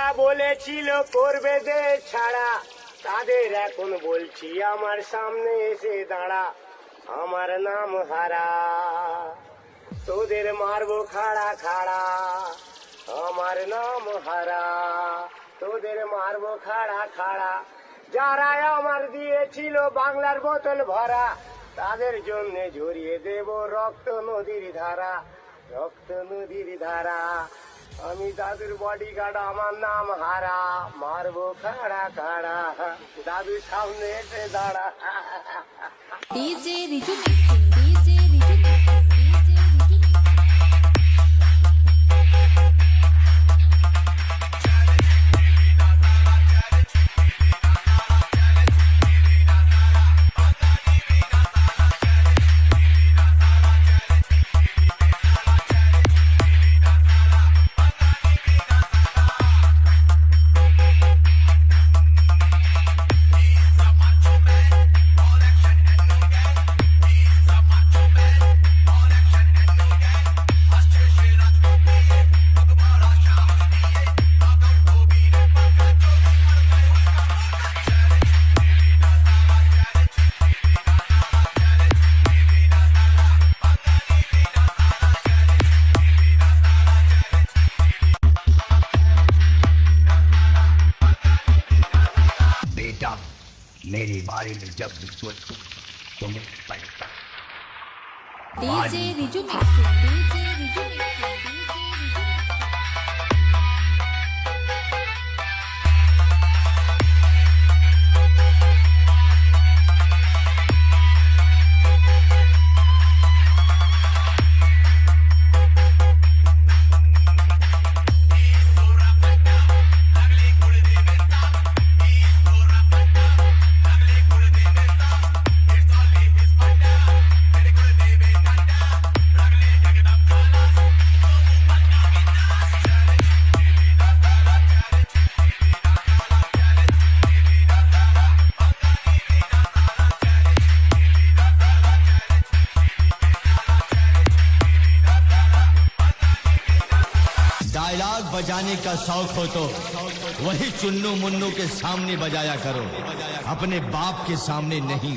যারা বলেছিল করবে দেশ ছাড়া, তাদের এখন বলছি আমার সামনে এসে দাঁড়া। আমার নাম হারা, তোদের মারবো খাড়া খাড়া। আমার নাম হারা, তোদের মারবো খাড়া খাড়া। যারা আমার দিয়েছিল বাংলার বোতল ভরা, তাদের জন্য ঝরিয়ে দেব রক্ত নদীর ধারা, রক্ত নদীর ধারা। আমি দাদুর বডিগার্ড, আমার নাম হারা, মারবো খাড়া খাড়া। দাদু সামনে এসে দাঁড়া। DJ Riju mixing, DJ Riju mixing, DJ Riju mixing. मेरी बारी में जब भी सोचूं तो मुझे पड़ता DJ Riju mixing, DJ Riju mixing, DJ Riju mixing. Dialogue बजाने का शौक हो तो वही चुन्नू मुन्नू के सामने बजाया करो, अपने बाप के सामने नहीं।